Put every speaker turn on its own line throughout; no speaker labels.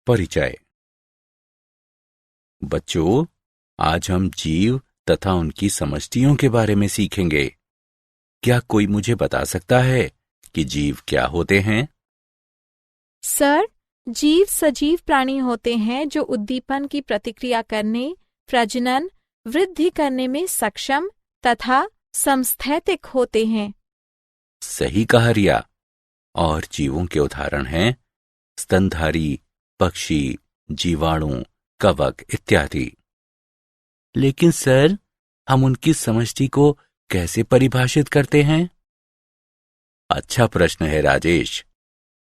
परिचय। बच्चों, आज हम जीव तथा उनकी समष्टियों के बारे में सीखेंगे। क्या कोई मुझे बता सकता है कि जीव क्या होते हैं?
सर, जीव सजीव प्राणी होते हैं जो उद्दीपन की प्रतिक्रिया करने, प्रजनन, वृद्धि करने में सक्षम तथा समस्थैतिक होते हैं।
सही कहा रिया। और जीवों के उदाहरण हैं स्तनधारी, पक्षी, जीवाणु, कवक इत्यादि। लेकिन सर, हम उनकी समष्टि को कैसे परिभाषित करते हैं? अच्छा प्रश्न है राजेश।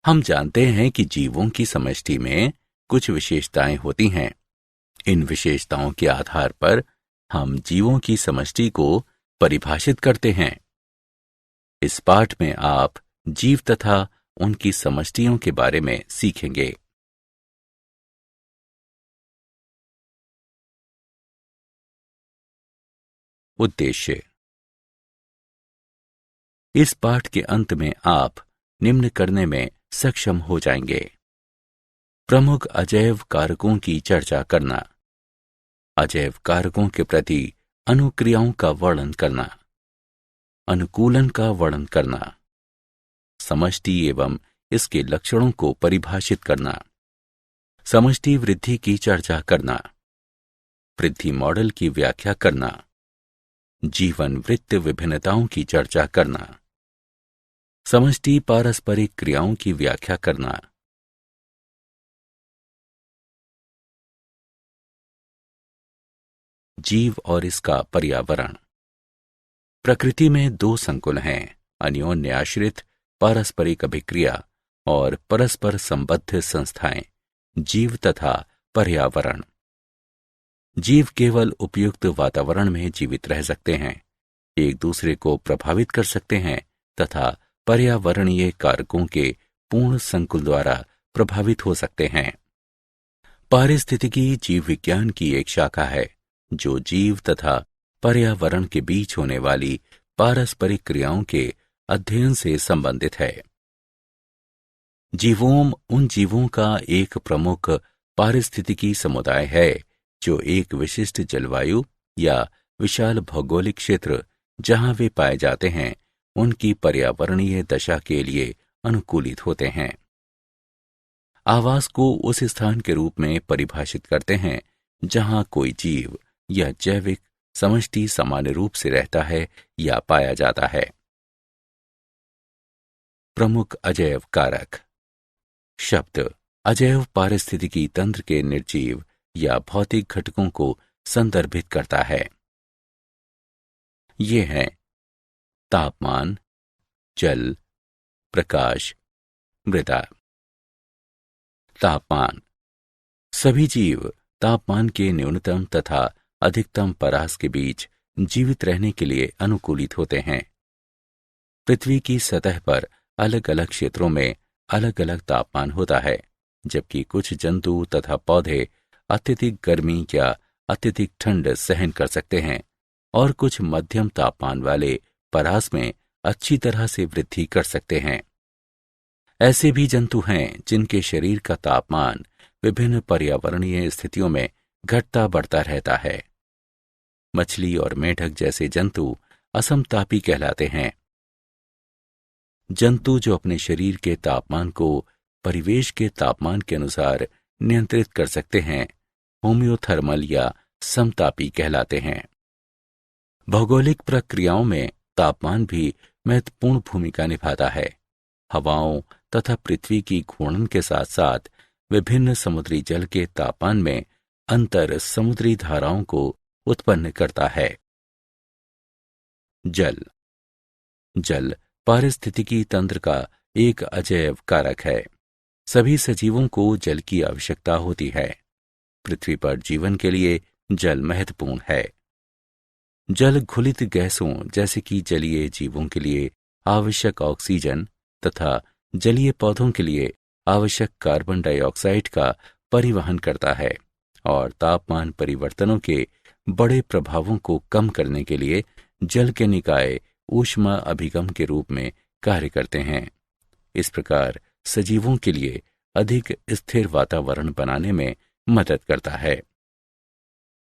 हम जानते हैं कि जीवों की समष्टि में कुछ विशेषताएं होती हैं। इन विशेषताओं के आधार पर हम जीवों की समष्टि को परिभाषित करते हैं। इस पाठ में आप जीव तथा उनकी समष्टियों के बारे में सीखेंगे। उद्देश्य। इस पाठ के अंत में आप निम्न करने में सक्षम हो जाएंगे। प्रमुख अजैव कारकों की चर्चा करना, अजैव कारकों के प्रति अनुक्रियाओं का वर्णन करना, अनुकूलन का वर्णन करना, समष्टि एवं इसके लक्षणों को परिभाषित करना, समष्टि वृद्धि की चर्चा करना, वृद्धि मॉडल की व्याख्या करना, जीवन वृत्त विभिन्नताओं की चर्चा करना, समष्टि पारस्परिक क्रियाओं की व्याख्या करना। जीव और इसका पर्यावरण। प्रकृति में दो संकुल हैं, अन्योन्य आश्रित पारस्परिक अभिक्रिया और परस्पर संबद्ध संस्थाएं, जीव तथा पर्यावरण। जीव केवल उपयुक्त वातावरण में जीवित रह सकते हैं, एक दूसरे को प्रभावित कर सकते हैं तथा पर्यावरणीय कारकों के पूर्ण संकुल द्वारा प्रभावित हो सकते हैं। पारिस्थितिकी जीव विज्ञान की एक शाखा है जो जीव तथा पर्यावरण के बीच होने वाली पारस्परिक क्रियाओं के अध्ययन से संबंधित है। जीवोम उन जीवों का एक प्रमुख पारिस्थितिकी समुदाय है जो एक विशिष्ट जलवायु या विशाल भौगोलिक क्षेत्र जहां वे पाए जाते हैं उनकी पर्यावरणीय दशा के लिए अनुकूलित होते हैं। आवास को उस स्थान के रूप में परिभाषित करते हैं जहां कोई जीव या जैविक समष्टि सामान्य रूप से रहता है या पाया जाता है। प्रमुख अजैव कारक। शब्द अजैव पारिस्थितिकी तंत्र के निर्जीव या भौतिक घटकों को संदर्भित करता है। ये हैं तापमान, जल, प्रकाश, मृदा। तापमान। सभी जीव तापमान के न्यूनतम तथा अधिकतम परास के बीच जीवित रहने के लिए अनुकूलित होते हैं। पृथ्वी की सतह पर अलग अलग क्षेत्रों में अलग अलग तापमान होता है, जबकि कुछ जंतु तथा पौधे अत्यधिक गर्मी या अत्यधिक ठंड सहन कर सकते हैं और कुछ मध्यम तापमान वाले परास में अच्छी तरह से वृद्धि कर सकते हैं। ऐसे भी जंतु हैं जिनके शरीर का तापमान विभिन्न पर्यावरणीय स्थितियों में घटता बढ़ता रहता है। मछली और मेढक जैसे जंतु असमतापी कहलाते हैं। जंतु जो अपने शरीर के तापमान को परिवेश के तापमान के अनुसार नियंत्रित कर सकते हैं होम्योथर्मल या समतापी कहलाते हैं। भौगोलिक प्रक्रियाओं में तापमान भी महत्वपूर्ण भूमिका निभाता है। हवाओं तथा पृथ्वी की घूर्णन के साथ साथ विभिन्न समुद्री जल के तापमान में अंतर समुद्री धाराओं को उत्पन्न करता है। जल। जल पारिस्थितिकी तंत्र का एक अजैव कारक है। सभी सजीवों को जल की आवश्यकता होती है। पृथ्वी पर जीवन के लिए जल महत्वपूर्ण है। जल घुलित गैसों जैसे कि जलीय जीवों के लिए आवश्यक ऑक्सीजन तथा जलीय पौधों के लिए आवश्यक कार्बन डाइऑक्साइड का परिवहन करता है और तापमान परिवर्तनों के बड़े प्रभावों को कम करने के लिए जल के निकाय ऊष्मा अभिगम के रूप में कार्य करते हैं। इस प्रकार सजीवों के लिए अधिक स्थिर वातावरण बनाने में मदद करता है।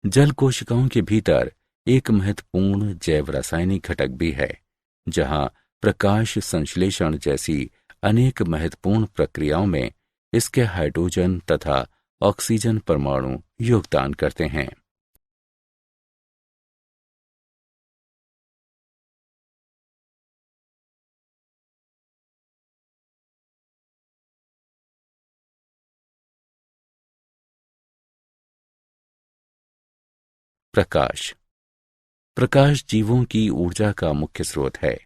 जल कोशिकाओं के भीतर एक महत्वपूर्ण जैव रासायनिक घटक भी है, जहां प्रकाश संश्लेषण जैसी अनेक महत्वपूर्ण प्रक्रियाओं में इसके हाइड्रोजन तथा ऑक्सीजन परमाणु योगदान करते हैं। प्रकाश प्रकाश जीवों की ऊर्जा का मुख्य स्रोत है।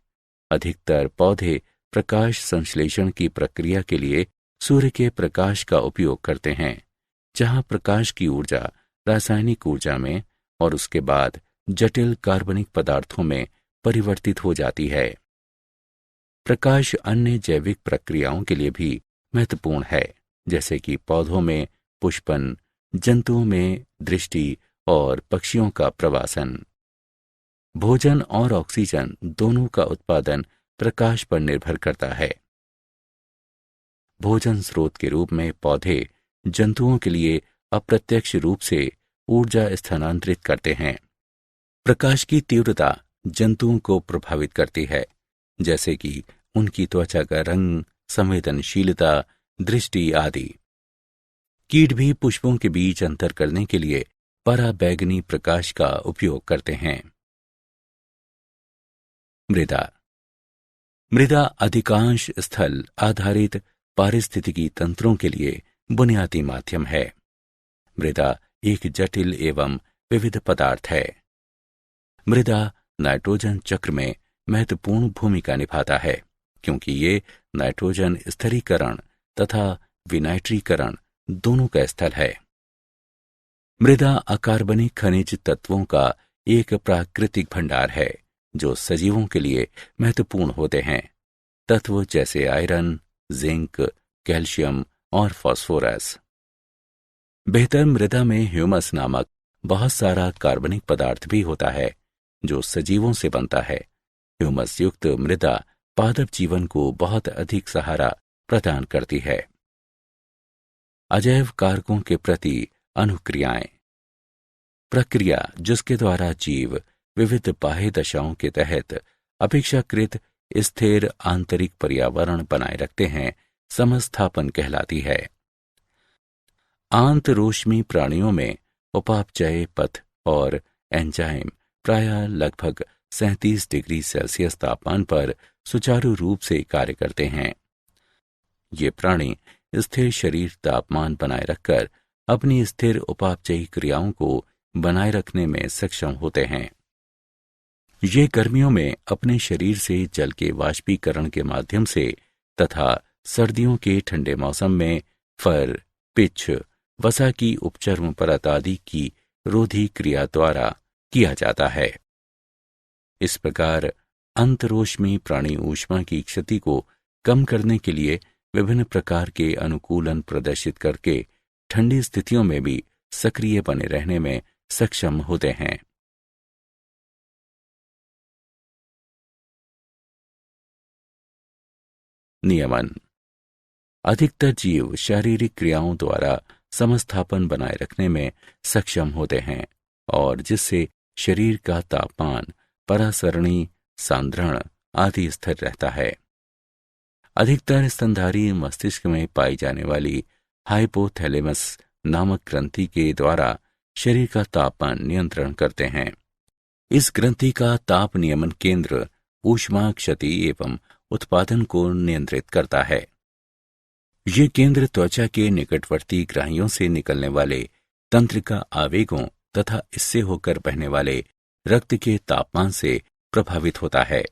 अधिकतर पौधे प्रकाश संश्लेषण की प्रक्रिया के लिए सूर्य के प्रकाश का उपयोग करते हैं, जहां प्रकाश की ऊर्जा रासायनिक ऊर्जा में और उसके बाद जटिल कार्बनिक पदार्थों में परिवर्तित हो जाती है। प्रकाश अन्य जैविक प्रक्रियाओं के लिए भी महत्वपूर्ण है, जैसे कि पौधों में पुष्पन, जंतुओं में दृष्टि और पक्षियों का प्रवासन। भोजन और ऑक्सीजन दोनों का उत्पादन प्रकाश पर निर्भर करता है। भोजन स्रोत के रूप में पौधे जंतुओं के लिए अप्रत्यक्ष रूप से ऊर्जा स्थानांतरित करते हैं। प्रकाश की तीव्रता जंतुओं को प्रभावित करती है, जैसे कि उनकी त्वचा का रंग, संवेदनशीलता, दृष्टि आदि। कीट भी पुष्पों के बीच अंतर करने के लिए पराबैंगनी प्रकाश का उपयोग करते हैं। मृदा मृदा अधिकांश स्थल आधारित पारिस्थितिकी तंत्रों के लिए बुनियादी माध्यम है। मृदा एक जटिल एवं विविध पदार्थ है। मृदा नाइट्रोजन चक्र में महत्वपूर्ण भूमिका निभाता है, क्योंकि ये नाइट्रोजन स्थिरीकरण तथा विनाइट्रीकरण दोनों का स्थल है। मृदा अकार्बनिक खनिज तत्वों का एक प्राकृतिक भंडार है, जो सजीवों के लिए महत्वपूर्ण होते हैं। तत्व जैसे आयरन, जिंक, कैल्शियम और फास्फोरस। बेहतर मृदा में ह्यूमस नामक बहुत सारा कार्बनिक पदार्थ भी होता है, जो सजीवों से बनता है। ह्यूमस युक्त मृदा पादप जीवन को बहुत अधिक सहारा प्रदान करती है। अजैव कारकों के प्रति अनुक्रियाएं प्रक्रिया जिसके द्वारा जीव विविध बाह्य दशाओं के तहत अपेक्षाकृत स्थिर आंतरिक पर्यावरण बनाए रखते हैं, समस्थापन कहलाती है। आंतरोष्मी प्राणियों में उपापचय पथ और एंजाइम प्रायः लगभग 37 डिग्री सेल्सियस तापमान पर सुचारू रूप से कार्य करते हैं। ये प्राणी स्थिर शरीर तापमान बनाए रखकर अपनी स्थिर उपापचयी क्रियाओं को बनाए रखने में सक्षम होते हैं। ये गर्मियों में अपने शरीर से जल के वाष्पीकरण के माध्यम से तथा सर्दियों के ठंडे मौसम में फर, पिच, वसा की उपचर्म परत आदि की रोधी क्रिया द्वारा किया जाता है। इस प्रकार अंतरोष्मी प्राणी ऊष्मा की क्षति को कम करने के लिए विभिन्न प्रकार के अनुकूलन प्रदर्शित करके ठंडी स्थितियों में भी सक्रिय बने रहने में सक्षम होते हैं। नियमन अधिकतर जीव शारीरिक क्रियाओं द्वारा समस्थापन बनाए रखने में सक्षम होते हैं, और जिससे शरीर का तापमान, परासरणी, सांद्रण आदि स्थिर रहता है। अधिकतर स्तनधारी मस्तिष्क में पाई जाने वाली हाइपोथैलेमस नामक ग्रंथि के द्वारा शरीर का तापमान नियंत्रण करते हैं। इस ग्रंथि का ताप नियमन केंद्र ऊष्मा क्षति एवं उत्पादन को नियंत्रित करता है। ये केंद्र त्वचा के निकटवर्ती ग्राहियों से निकलने वाले तंत्रिका आवेगों तथा इससे होकर बहने वाले रक्त के तापमान से प्रभावित होता है।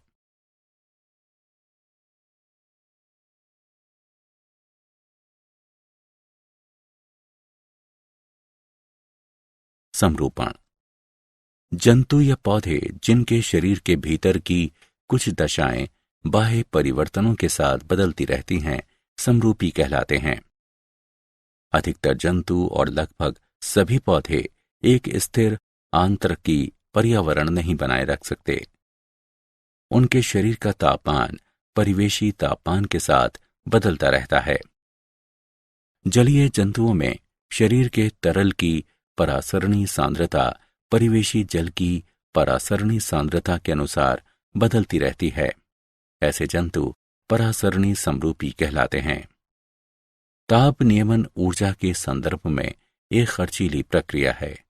समरूपण जंतु या पौधे जिनके शरीर के भीतर की कुछ दशाएं बाह्य परिवर्तनों के साथ बदलती रहती हैं, समरूपी कहलाते हैं। अधिकतर जंतु और लगभग सभी पौधे एक स्थिर आंतरिकी पर्यावरण नहीं बनाए रख सकते। उनके शरीर का तापमान परिवेशी तापमान के साथ बदलता रहता है। जलीय जंतुओं में शरीर के तरल की परासरणी सांद्रता परिवेशी जल की परासरणी सांद्रता के अनुसार बदलती रहती है। ऐसे जंतु परासरणी समरूपी कहलाते हैं। ताप नियमन ऊर्जा के संदर्भ में एक खर्चीली प्रक्रिया है।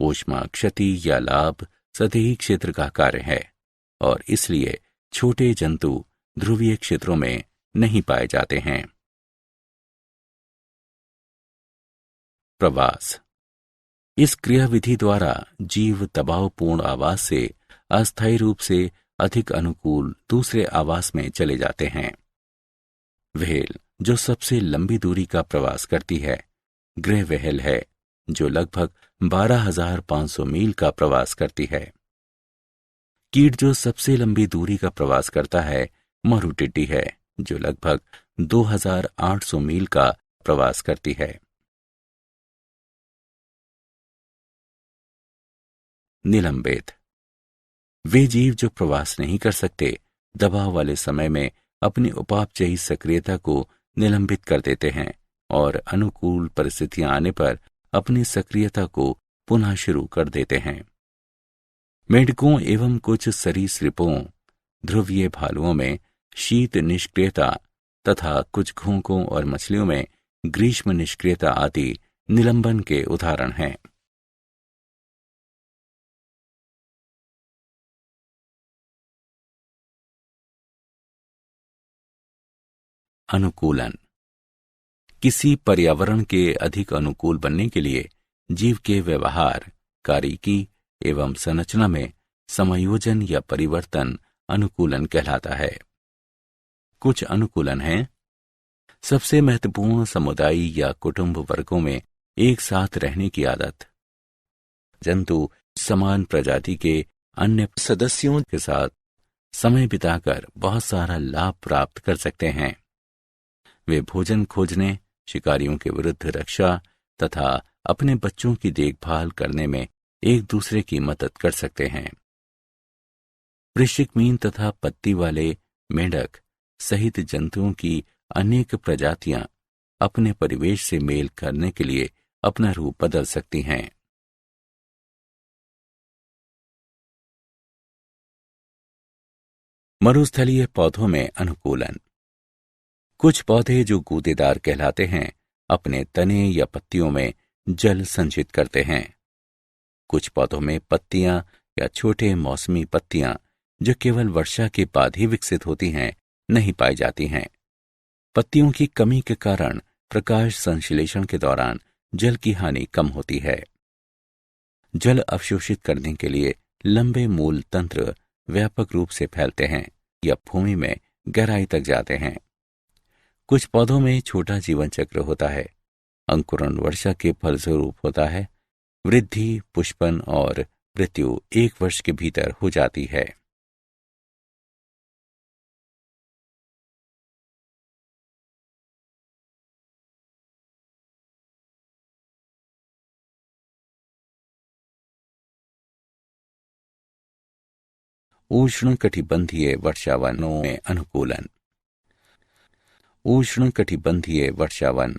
ऊष्मा क्षति या लाभ सतही क्षेत्र का कार्य है और इसलिए छोटे जंतु ध्रुवीय क्षेत्रों में नहीं पाए जाते हैं। प्रवास। इस क्रियाविधि द्वारा जीव दबावपूर्ण आवास से अस्थायी रूप से अधिक अनुकूल दूसरे आवास में चले जाते हैं। व्हेल जो सबसे लंबी दूरी का प्रवास करती है ग्रे व्हेल है, जो लगभग 12,500 मील का प्रवास करती है। कीट जो सबसे लंबी दूरी का प्रवास करता है मरुटिड्डी है, जो लगभग 2,800 मील का प्रवास करती है। निलंबित। वे जीव जो प्रवास नहीं कर सकते दबाव वाले समय में अपनी उपापचयी सक्रियता को निलंबित कर देते हैं और अनुकूल परिस्थितियां आने पर अपनी सक्रियता को पुनः शुरू कर देते हैं। मेंढकों एवं कुछ सरीसृपों, ध्रुवीय भालुओं में शीत निष्क्रियता तथा कुछ घोंघों और मछलियों में ग्रीष्म निष्क्रियता आदि निलंबन के उदाहरण हैं। अनुकूलन। किसी पर्यावरण के अधिक अनुकूल बनने के लिए जीव के व्यवहार, कार्यकी एवं संरचना में समायोजन या परिवर्तन अनुकूलन कहलाता है। कुछ अनुकूलन हैं। सबसे महत्वपूर्ण समुदाय या कुटुंब वर्गों में एक साथ रहने की आदत। जंतु समान प्रजाति के अन्य सदस्यों के साथ समय बिताकर बहुत सारा लाभ प्राप्त कर सकते हैं। वे भोजन खोजने, शिकारियों के विरुद्ध रक्षा तथा अपने बच्चों की देखभाल करने में एक दूसरे की मदद कर सकते हैं। वृश्चिक मीन तथा पत्ती वाले मेंढक सहित जंतुओं की अनेक प्रजातियां अपने परिवेश से मेल करने के लिए अपना रूप बदल सकती हैं। मरुस्थलीय पौधों में अनुकूलन। कुछ पौधे जो गूदेदार कहलाते हैं अपने तने या पत्तियों में जल संचित करते हैं। कुछ पौधों में पत्तियां या छोटे मौसमी पत्तियां जो केवल वर्षा के बाद ही विकसित होती हैं नहीं पाई जाती हैं। पत्तियों की कमी के कारण प्रकाश संश्लेषण के दौरान जल की हानि कम होती है। जल अवशोषित करने के लिए लंबे मूल तंत्र व्यापक रूप से फैलते हैं या भूमि में गहराई तक जाते हैं। कुछ पौधों में छोटा जीवन चक्र होता है। अंकुरण वर्षा के फलस्वरूप होता है। वृद्धि, पुष्पन और मृत्यु 1 वर्ष के भीतर हो जाती है। उष्णकटिबंधीय वर्षावनों में अनुकूलन। उष्णकटिबंधीय वर्षावन।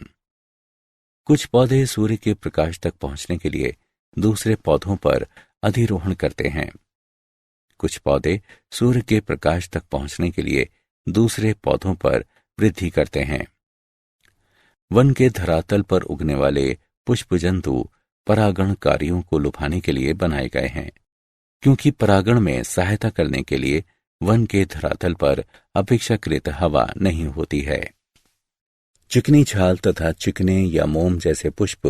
कुछ पौधे सूर्य के प्रकाश तक पहुंचने के लिए दूसरे पौधों पर अधिरोहण करते हैं। कुछ पौधे सूर्य के प्रकाश तक पहुंचने के लिए दूसरे पौधों पर वृद्धि करते हैं। वन के धरातल पर उगने वाले पुष्प जंतु परागणकारियों को लुभाने के लिए बनाए गए हैं, क्योंकि परागण में सहायता करने के लिए वन के धरातल पर अपेक्षाकृत हवा नहीं होती है। चिकनी छाल तथा चिकने या मोम जैसे पुष्प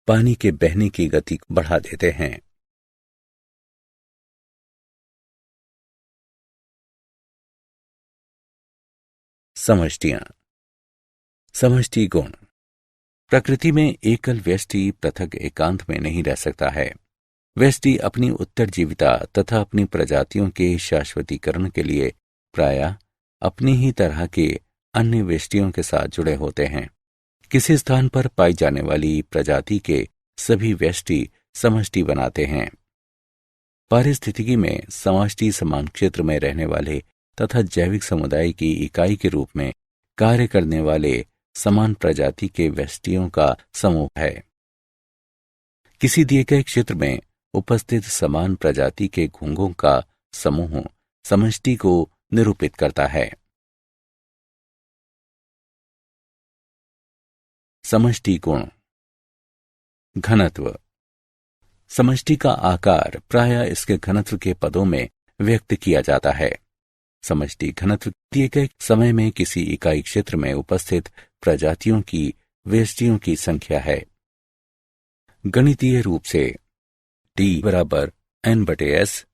पानी के बहने की गति बढ़ा देते हैं। समष्टियां। समष्टि गुण। प्रकृति में एकल व्यष्टि पृथक एकांत में नहीं रह सकता है। व्यष्टि अपनी उत्तरजीविता तथा अपनी प्रजातियों के शाश्वतीकरण के लिए प्रायः अपनी ही तरह के अन्य व्यष्टियों के साथ जुड़े होते हैं। किसी स्थान पर पाई जाने वाली प्रजाति के सभी व्यष्टि समष्टि बनाते हैं। पारिस्थितिकी में समष्टि समान क्षेत्र में रहने वाले तथा जैविक समुदाय की इकाई के रूप में कार्य करने वाले समान प्रजाति के व्यष्टियों का समूह है। किसी दिए गए क्षेत्र में उपस्थित समान प्रजाति के घोंघों का समूह समष्टि को निरूपित करता है। समष्टि गुण। घनत्व। समष्टि का आकार प्रायः इसके घनत्व के पदों में व्यक्त किया जाता है। समष्टि घनत्व दिए गए समय में किसी इकाई क्षेत्र में उपस्थित प्रजातियों की व्यष्टियों की संख्या है। गणितीय रूप से D बराबर N/S,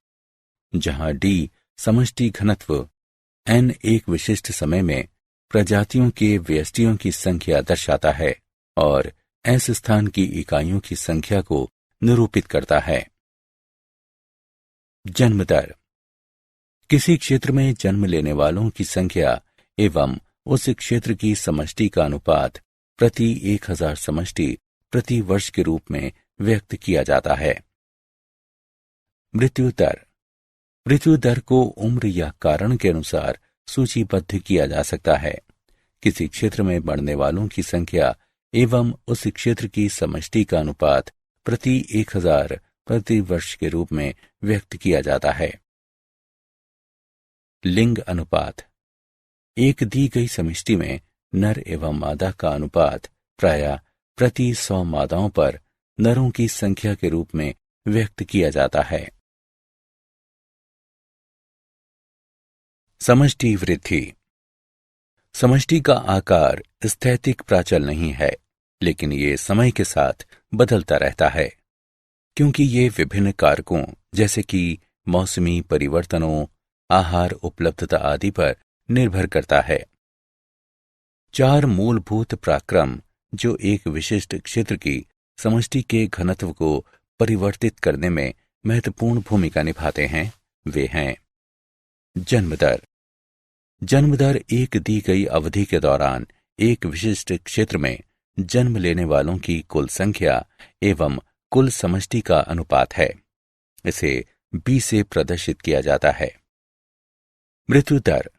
जहां D समष्टि घनत्व N एक विशिष्ट समय में प्रजातियों के व्यष्टियों की संख्या दर्शाता है और S स्थान की इकाइयों की संख्या को निरूपित करता है। जन्म दर। किसी क्षेत्र में जन्म लेने वालों की संख्या एवं उस क्षेत्र की समष्टि का अनुपात प्रति 1000 समष्टि प्रति वर्ष के रूप में व्यक्त किया जाता है। मृत्यु दर। मृत्यु दर को उम्र या कारण के अनुसार सूचीबद्ध किया जा सकता है। किसी क्षेत्र में मरने वालों की संख्या एवं उस क्षेत्र की समष्टि का अनुपात प्रति 1000 प्रति वर्ष के रूप में व्यक्त किया जाता है। लिंग अनुपात। एक दी गई समष्टि में नर एवं मादा का अनुपात प्रायः प्रति 100 मादाओं पर नरों की संख्या के रूप में व्यक्त किया जाता है। समष्टि वृद्धि। समष्टि का आकार स्थैतिक प्राचल नहीं है, लेकिन ये समय के साथ बदलता रहता है, क्योंकि ये विभिन्न कारकों जैसे कि मौसमी परिवर्तनों, आहार उपलब्धता आदि पर निर्भर करता है। 4 मूलभूत पराक्रम जो एक विशिष्ट क्षेत्र की समष्टि के घनत्व को परिवर्तित करने में महत्वपूर्ण भूमिका निभाते हैं, वे हैं। जन्म दर। जन्म दर एक दी गई अवधि के दौरान एक विशिष्ट क्षेत्र में जन्म लेने वालों की कुल संख्या एवं कुल समष्टि का अनुपात है। इसे B से प्रदर्शित किया जाता है। मृत्यु दर।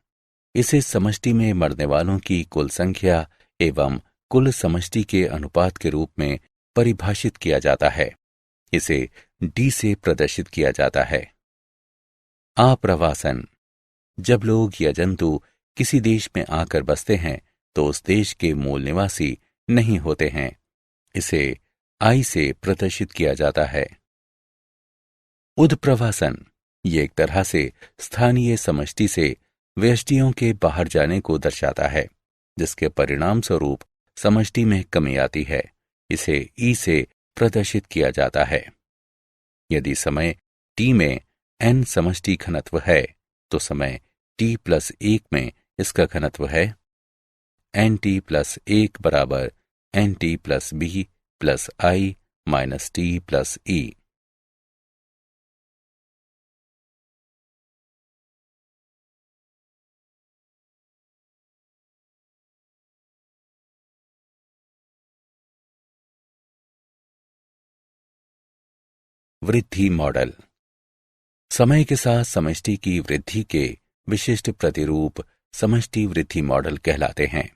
इसे समष्टि में मरने वालों की कुल संख्या एवं कुल समष्टि के अनुपात के रूप में परिभाषित किया जाता है। इसे D से प्रदर्शित किया जाता है। आप्रवासन। जब लोग या जंतु किसी देश में आकर बसते हैं तो उस देश के मूल निवासी नहीं होते हैं। इसे I से प्रदर्शित किया जाता है। उद्प्रवासन। ये एक तरह से स्थानीय समष्टि से व्यष्टियों के बाहर जाने को दर्शाता है, जिसके परिणाम स्वरूप समष्टि में कमी आती है। इसे E से प्रदर्शित किया जाता है। यदि समय T में N समष्टि घनत्व है तो समय T+1 में इसका घनत्व है NT+1 बराबर NT+B + I - T+E। वृद्धि मॉडल। समय के साथ समष्टि की वृद्धि के विशिष्ट प्रतिरूप समष्टि वृद्धि मॉडल कहलाते हैं।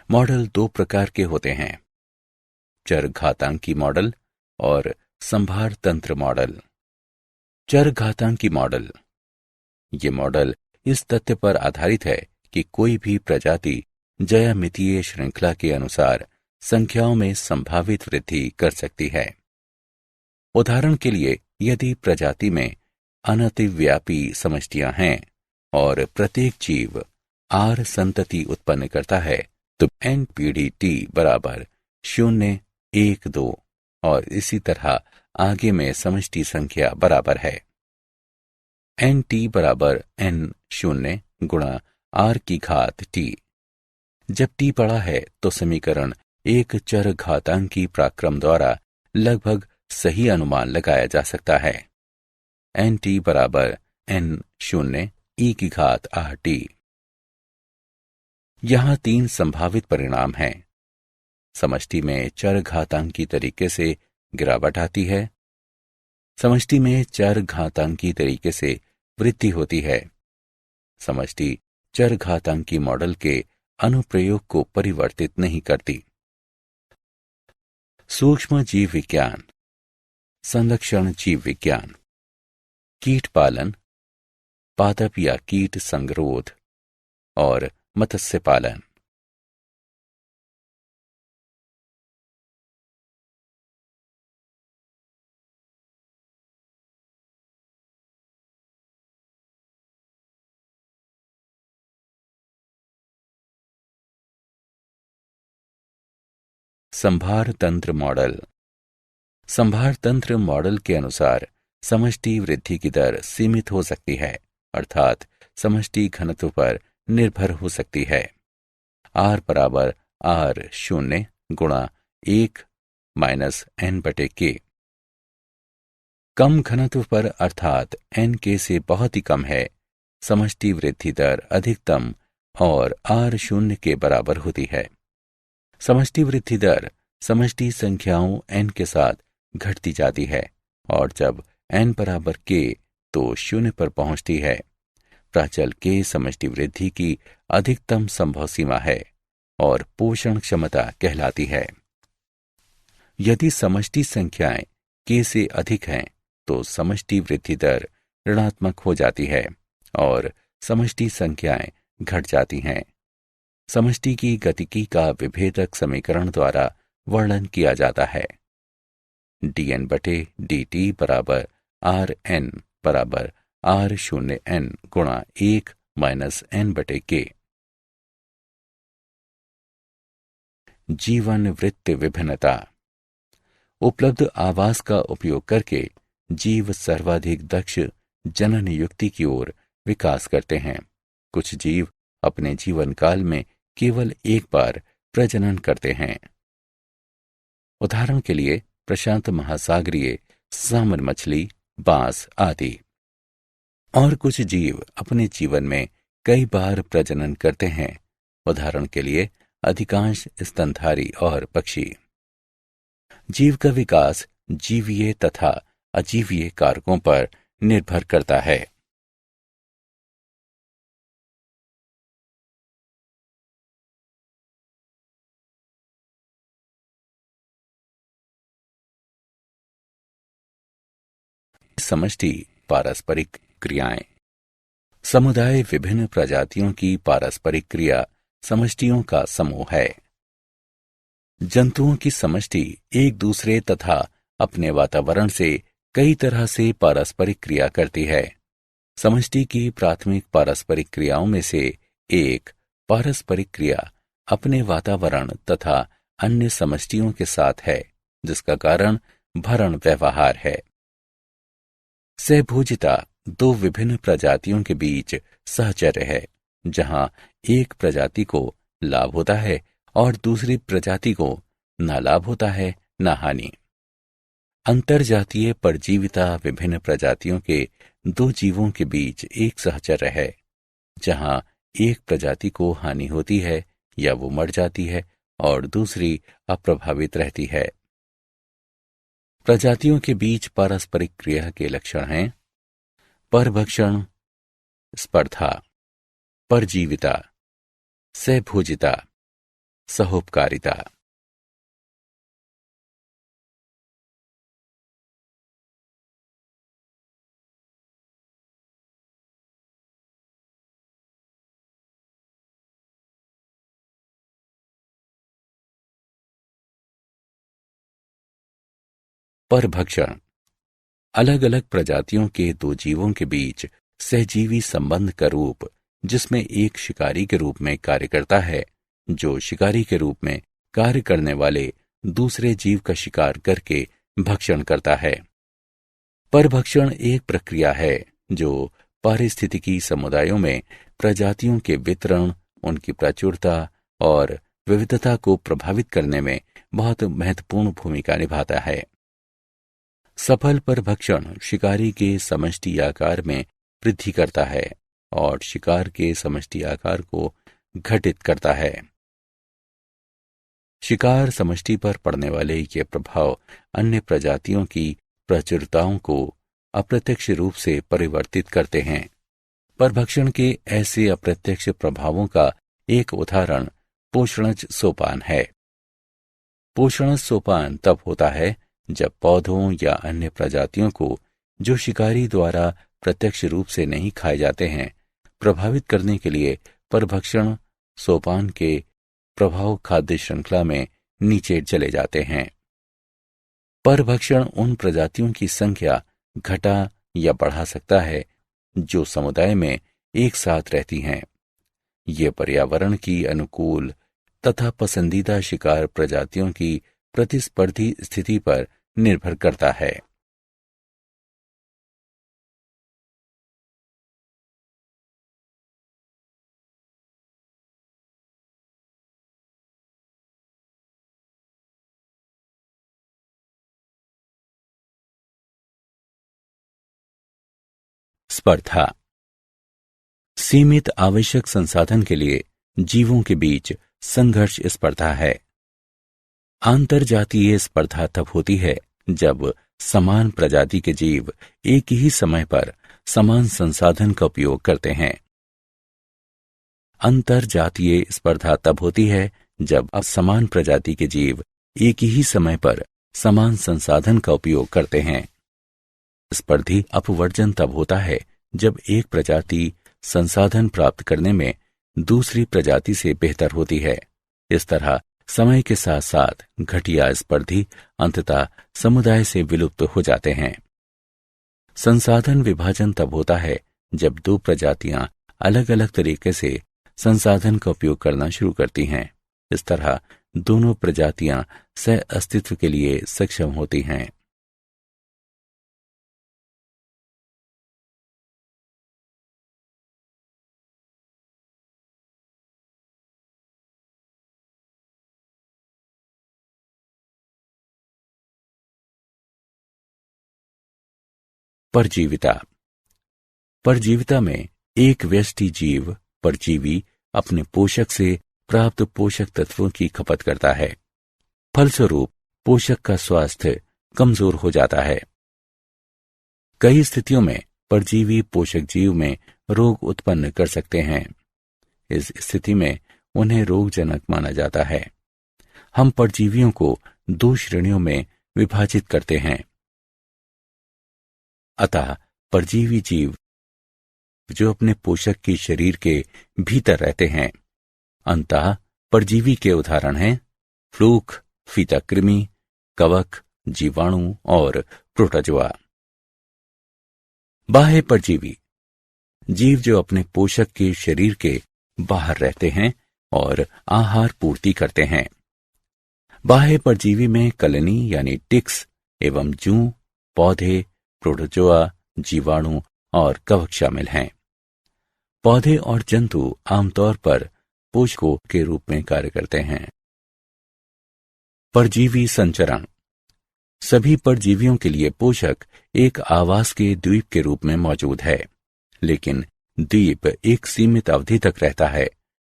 मॉडल 2 प्रकार के होते हैं, चरघातांकी मॉडल और संभार तंत्र मॉडल। चरघातांकी मॉडल। ये मॉडल इस तथ्य पर आधारित है कि कोई भी प्रजाति ज्यामितीय श्रृंखला के अनुसार संख्याओं में संभावित वृद्धि कर सकती है। उदाहरण के लिए, यदि प्रजाति में अनतिव्यापी समष्टियां हैं और प्रत्येक जीव R संतति उत्पन्न करता है तो NPDT बराबर 0, 1, 2 और इसी तरह आगे में समष्टि संख्या बराबर है। NT बराबर N0 गुणा R की घात T। जब T बड़ा है तो समीकरण एक चरघातांकी पराक्रम द्वारा लगभग सही अनुमान लगाया जा सकता है। NT बराबर N0 e की घात RT। यहां 3 संभावित परिणाम हैं। समष्टि में चरघातांकी तरीके से गिरावट आती है, समष्टि में चरघातांकी तरीके से वृद्धि होती है। समष्टि चरघातांकी मॉडल के अनुप्रयोग को परिवर्तित नहीं करती। सूक्ष्म जीव विज्ञान, संरक्षण जीव विज्ञान, कीट पालन, पादप या कीट संगरोध और मत्स्य पालन। संभार तंत्र मॉडल। संभार तंत्र मॉडल के अनुसार समष्टि वृद्धि की दर सीमित हो सकती है, अर्थात समष्टि घनत्व पर निर्भर हो सकती है। R बराबर R0 गुणा 1 माइनस n/k। कम घनत्व पर अर्थात nk से बहुत ही कम है, समष्टि वृद्धि दर अधिकतम और R0 के बराबर होती है। समष्टि वृद्धि दर समष्टि संख्याओं n के साथ घटती जाती है और जब n बराबर k तो 0 पर पहुंचती है। प्राचल k समष्टि वृद्धि की अधिकतम संभव सीमा है और पोषण क्षमता कहलाती है। यदि समष्टि संख्याएं k से अधिक हैं तो समष्टि वृद्धि दर ऋणात्मक हो जाती है और समष्टि संख्याएं घट जाती हैं। समष्टि की गतिकी का विभेदक समीकरण द्वारा वर्णन किया जाता है। dn/dt बराबर Rn बराबर R0n गुणा 1 माइनस n/k। जीवन वृत्त विभिन्नता। उपलब्ध आवास का उपयोग करके जीव सर्वाधिक दक्ष जनन युक्ति की ओर विकास करते हैं। कुछ जीव अपने जीवन काल में केवल एक बार प्रजनन करते हैं। उदाहरण के लिए प्रशांत महासागरीय सामन मछली, बांस आदि। और कुछ जीव अपने जीवन में कई बार प्रजनन करते हैं। उदाहरण के लिए अधिकांश स्तनधारी और पक्षी। जीव का विकास जीवीय तथा अजीवीय कारकों पर निर्भर करता है। समष्टि पारस्परिक क्रियाएं। समुदाय विभिन्न प्रजातियों की पारस्परिक क्रिया समष्टियों का समूह है। जंतुओं की समष्टि एक दूसरे तथा अपने वातावरण से कई तरह से पारस्परिक क्रिया करती है। समष्टि की प्राथमिक पारस्परिक क्रियाओं में से एक पारस्परिक क्रिया अपने वातावरण तथा अन्य समष्टियों के साथ है, जिसका कारण भरण व्यवहार है। सहभोजिता दो विभिन्न प्रजातियों के बीच सहचर्य है, जहां एक प्रजाति को लाभ होता है और दूसरी प्रजाति को न लाभ होता है न हानि। अंतरजातीय परजीविता विभिन्न प्रजातियों के दो जीवों के बीच एक सहचर्य है, जहां एक प्रजाति को हानि होती है या वो मर जाती है और दूसरी अप्रभावित रहती है। प्रजातियों के बीच पारस्परिक क्रिया के लक्षण हैं परभक्षण, स्पर्धा, परजीविता, सहभोजिता, सहोपकारिता। परभक्षण अलग अलग प्रजातियों के दो जीवों के बीच सहजीवी संबंध का रूप, जिसमें एक शिकारी के रूप में कार्य करता है, जो शिकारी के रूप में कार्य करने वाले दूसरे जीव का शिकार करके भक्षण करता है। परभक्षण एक प्रक्रिया है जो पारिस्थितिकी समुदायों में प्रजातियों के वितरण, उनकी प्रचुरता और विविधता को प्रभावित करने में बहुत महत्वपूर्ण भूमिका निभाता है। सफल परभक्षण शिकारी के समष्टि आकार में वृद्धि करता है और शिकार के समष्टि आकार को घटित करता है। शिकार समष्टि पर पड़ने वाले ये प्रभाव अन्य प्रजातियों की प्रचुरताओं को अप्रत्यक्ष रूप से परिवर्तित करते हैं। परभक्षण के ऐसे अप्रत्यक्ष प्रभावों का एक उदाहरण पोषणज सोपान है। पोषणज सोपान तब होता है जब पौधों या अन्य प्रजातियों को, जो शिकारी द्वारा प्रत्यक्ष रूप से नहीं खाए जाते हैं, प्रभावित करने के लिए परभक्षण सोपान के प्रभाव खाद्य श्रृंखला में नीचे चले जाते हैं। परभक्षण उन प्रजातियों की संख्या घटा या बढ़ा सकता है जो समुदाय में एक साथ रहती हैं। ये पर्यावरण की अनुकूल तथा पसंदीदा शिकार प्रजातियों की प्रतिस्पर्धी स्थिति पर निर्भर करता है। स्पर्धा सीमित आवश्यक संसाधन के लिए जीवों के बीच संघर्ष स्पर्धा है। आंतरजातीय स्पर्धा तब होती है जब समान प्रजाति के जीव एक ही समय पर समान संसाधन का उपयोग करते हैं। अंतरजातीय स्पर्धा तब होती है जब असमान प्रजाति के जीव एक ही समय पर समान संसाधन का उपयोग करते हैं। स्पर्धी अपवर्जन तब होता है जब एक प्रजाति संसाधन प्राप्त करने में दूसरी प्रजाति से बेहतर होती है। इस तरह समय के साथ साथ घटिया स्पर्धी अंततः समुदाय से विलुप्त हो जाते हैं। संसाधन विभाजन तब होता है जब दो प्रजातियां अलग अलग तरीके से संसाधन का उपयोग करना शुरू करती हैं। इस तरह दोनों प्रजातियां सह अस्तित्व के लिए सक्षम होती हैं। परजीविता परजीविता में एक व्यष्टि जीव परजीवी अपने पोषक से प्राप्त पोषक तत्वों की खपत करता है। फलस्वरूप पोषक का स्वास्थ्य कमजोर हो जाता है। कई स्थितियों में परजीवी पोषक जीव में रोग उत्पन्न कर सकते हैं। इस स्थिति में उन्हें रोगजनक माना जाता है। हम परजीवियों को दो श्रेणियों में विभाजित करते हैं। अतः परजीवी जीव जो अपने पोषक के शरीर के भीतर रहते हैं। अंतः परजीवी के उदाहरण हैं फ्लूक, फीता कृमि, कवक, जीवाणु और प्रोटोजोआ। बाह्य परजीवी जीव जो अपने पोषक के शरीर के बाहर रहते हैं और आहार पूर्ति करते हैं। बाह्य परजीवी में कलनी यानी टिक्स एवं जूं, पौधे, प्रोटोजोआ, जीवाणु और कवक शामिल हैं। पौधे और जंतु आमतौर पर पोषकों के रूप में कार्य करते हैं। परजीवी संचरण सभी परजीवियों के लिए पोषक एक आवास के द्वीप के रूप में मौजूद है, लेकिन द्वीप एक सीमित अवधि तक रहता है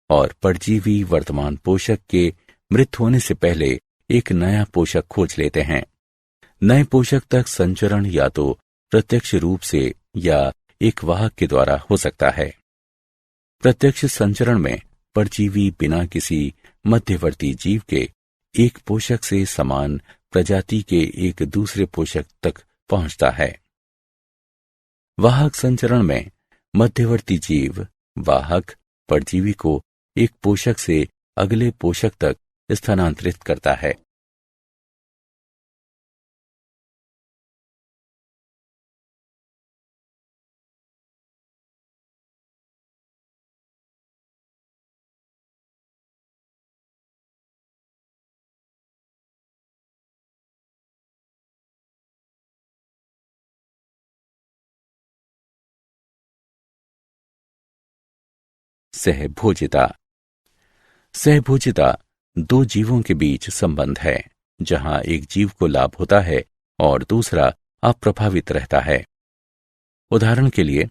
और परजीवी वर्तमान पोषक के मृत होने से पहले एक नया पोषक खोज लेते हैं। नए पोषक तक संचरण या तो प्रत्यक्ष रूप से या एक वाहक के द्वारा हो सकता है। प्रत्यक्ष संचरण में परजीवी बिना किसी मध्यवर्ती जीव के एक पोषक से समान प्रजाति के एक दूसरे पोषक तक पहुंचता है। वाहक संचरण में मध्यवर्ती जीव वाहक परजीवी को एक पोषक से अगले पोषक तक स्थानांतरित करता है। सहभोजिता सहभोजिता दो जीवों के बीच संबंध है जहां एक जीव को लाभ होता है और दूसरा अप्रभावित रहता है। उदाहरण के लिए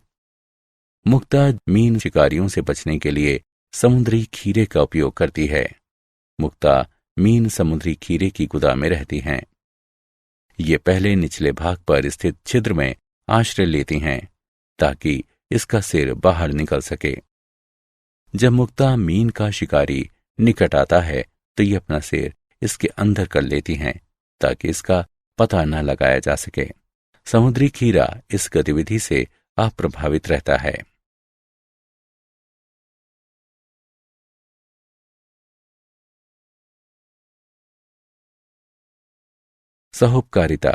मुक्ता मीन शिकारियों से बचने के लिए समुद्री खीरे का उपयोग करती है। मुक्ता मीन समुद्री खीरे की गुदा में रहती हैं। ये पहले निचले भाग पर स्थित छिद्र में आश्रय लेती हैं ताकि इसका सिर बाहर निकल सके। जब मुक्ता मीन का शिकारी निकट आता है तो ये अपना सिर इसके अंदर कर लेती हैं ताकि इसका पता न लगाया जा सके। समुद्री खीरा इस गतिविधि से अप्रभावित रहता है। सहोपकारिता।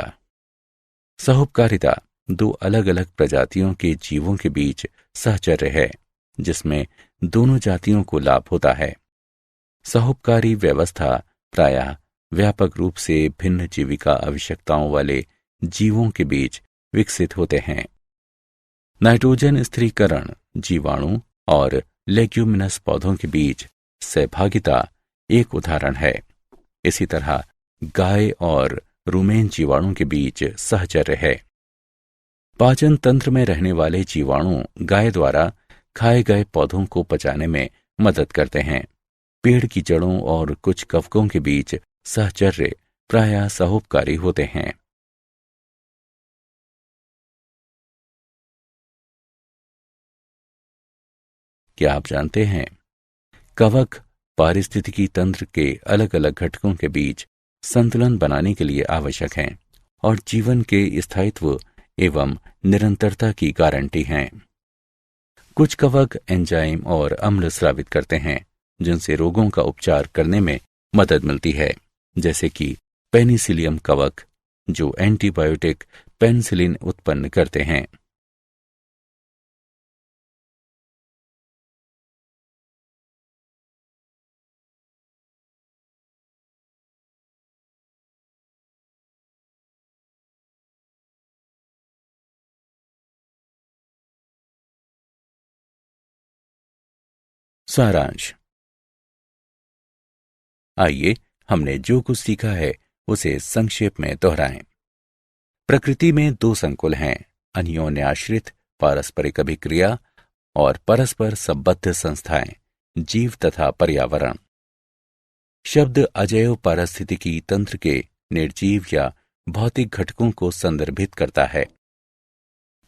सहोपकारिता दो अलग अलग प्रजातियों के जीवों के बीच सहचर्य है जिसमें दोनों जातियों को लाभ होता है। सहोपकारी व्यवस्था प्रायः व्यापक रूप से भिन्न जीविका आवश्यकताओं वाले जीवों के बीच विकसित होते हैं। नाइट्रोजन स्थिरीकरण जीवाणु और लेग्यूमिनस पौधों के बीच सहभागिता एक उदाहरण है। इसी तरह गाय और रुमेन जीवाणु के बीच सहचर्य है। पाचन तंत्र में रहने वाले जीवाणु गाय द्वारा खाए गए पौधों को पचाने में मदद करते हैं। पेड़ की जड़ों और कुछ कवकों के बीच सहचर्य प्रायः सहोपकारी होते हैं। क्या आप जानते हैं कवक पारिस्थितिकी तंत्र के अलग अलग घटकों के बीच संतुलन बनाने के लिए आवश्यक हैं और जीवन के स्थायित्व एवं निरंतरता की गारंटी हैं। कुछ कवक एंजाइम और अम्ल स्रावित करते हैं जिनसे रोगों का उपचार करने में मदद मिलती है, जैसे कि पेनिसिलियम कवक जो एंटीबायोटिक पेनिसिलिन उत्पन्न करते हैं। सारांश। आइए हमने जो कुछ सीखा है उसे संक्षेप में दोहराएं। प्रकृति में दो संकुल हैं, अन्योन्याश्रित पारस्परिक अभिक्रिया और परस्पर संबद्ध संस्थाएं, जीव तथा पर्यावरण। शब्द अजैव पारिस्थितिकी तंत्र के निर्जीव या भौतिक घटकों को संदर्भित करता है।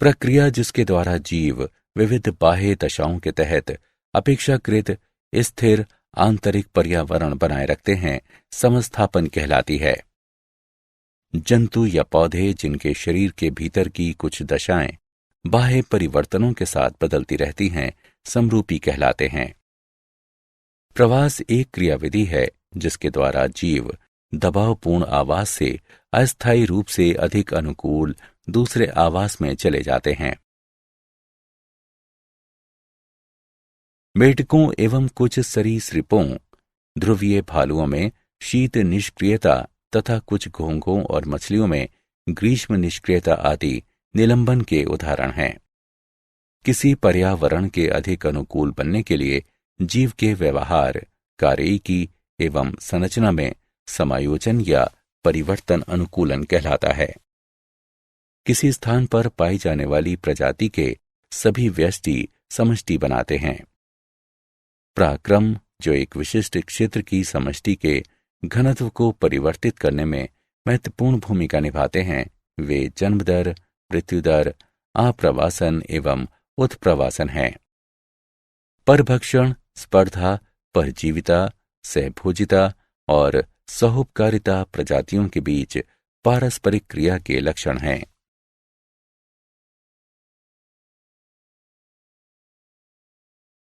प्रक्रिया जिसके द्वारा जीव विविध बाह्य दशाओं के तहत अपेक्षाकृत स्थिर आंतरिक पर्यावरण बनाए रखते हैं, समस्थापन कहलाती है। जंतु या पौधे जिनके शरीर के भीतर की कुछ दशाएं बाह्य परिवर्तनों के साथ बदलती रहती हैं, समरूपी कहलाते हैं। प्रवास एक क्रियाविधि है जिसके द्वारा जीव दबावपूर्ण आवास से अस्थायी रूप से अधिक अनुकूल दूसरे आवास में चले जाते हैं। मेढकों एवं कुछ सरीसृपों, ध्रुवीय भालुओं में शीत निष्क्रियता तथा कुछ घोंघों और मछलियों में ग्रीष्म निष्क्रियता आदि निलंबन के उदाहरण हैं। किसी पर्यावरण के अधिक अनुकूल बनने के लिए जीव के व्यवहार, कार्यकी एवं संरचना में समायोजन या परिवर्तन अनुकूलन कहलाता है। किसी स्थान पर पाई जाने वाली प्रजाति के सभी व्यष्टि समष्टि बनाते हैं। पराक्रम जो एक विशिष्ट क्षेत्र की समष्टि के घनत्व को परिवर्तित करने में महत्वपूर्ण भूमिका निभाते हैं, वे जन्म दर, मृत्यु दर, आप्रवासन एवं उत्प्रवासन हैं। परभक्षण, स्पर्धा, परजीविता, सहभोजिता और सहोपकारिता प्रजातियों के बीच पारस्परिक क्रिया के लक्षण हैं।